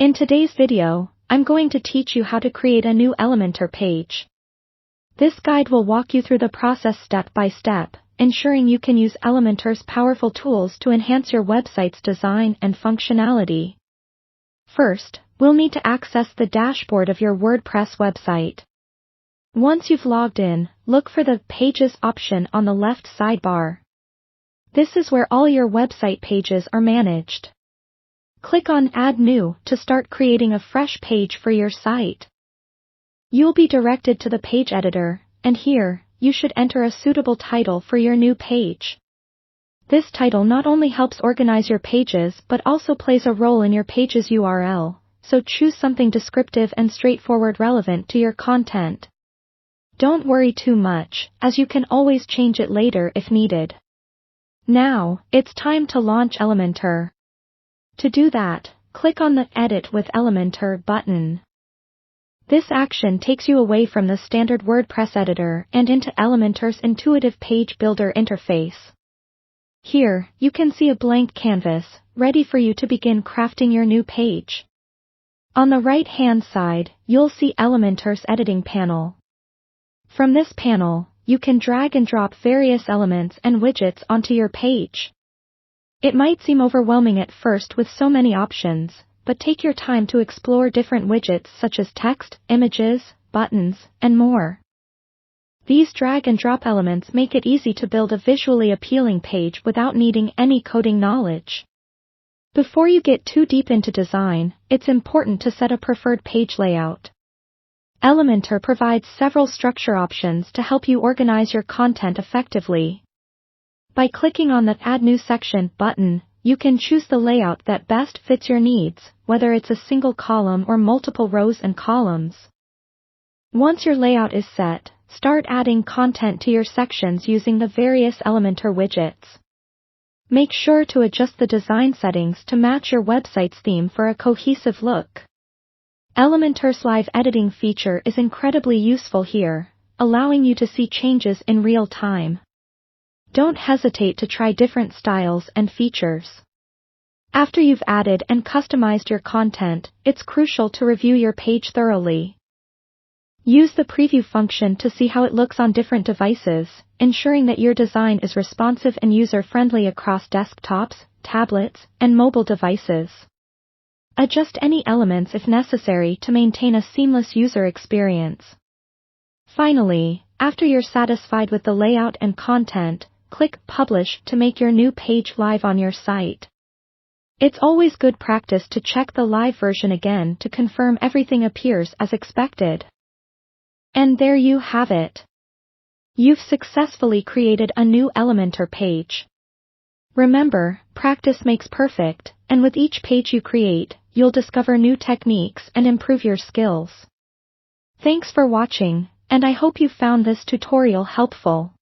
In today's video, I'm going to teach you how to create a new Elementor page. This guide will walk you through the process step by step, ensuring you can use Elementor's powerful tools to enhance your website's design and functionality. First, we'll need to access the dashboard of your WordPress website. Once you've logged in, look for the Pages option on the left sidebar. This is where all your website pages are managed. Click on Add New to start creating a fresh page for your site. You'll be directed to the page editor, and here, you should enter a suitable title for your new page. This title not only helps organize your pages but also plays a role in your page's URL, so choose something descriptive and straightforward relevant to your content. Don't worry too much, as you can always change it later if needed. Now, it's time to launch Elementor. To do that, click on the Edit with Elementor button. This action takes you away from the standard WordPress editor and into Elementor's intuitive page builder interface. Here, you can see a blank canvas, ready for you to begin crafting your new page. On the right-hand side, you'll see Elementor's editing panel. From this panel, you can drag and drop various elements and widgets onto your page. It might seem overwhelming at first with so many options, but take your time to explore different widgets such as text, images, buttons, and more. These drag and drop elements make it easy to build a visually appealing page without needing any coding knowledge. Before you get too deep into design, it's important to set a preferred page layout. Elementor provides several structure options to help you organize your content effectively. By clicking on the Add New Section button, you can choose the layout that best fits your needs, whether it's a single column or multiple rows and columns. Once your layout is set, start adding content to your sections using the various Elementor widgets. Make sure to adjust the design settings to match your website's theme for a cohesive look. Elementor's live editing feature is incredibly useful here, allowing you to see changes in real time. Don't hesitate to try different styles and features. After you've added and customized your content, it's crucial to review your page thoroughly. Use the preview function to see how it looks on different devices, ensuring that your design is responsive and user-friendly across desktops, tablets, and mobile devices. Adjust any elements if necessary to maintain a seamless user experience. Finally, after you're satisfied with the layout and content, click Publish to make your new page live on your site. It's always good practice to check the live version again to confirm everything appears as expected. And there you have it. You've successfully created a new Elementor page. Remember, practice makes perfect, and with each page you create, you'll discover new techniques and improve your skills. Thanks for watching, and I hope you found this tutorial helpful.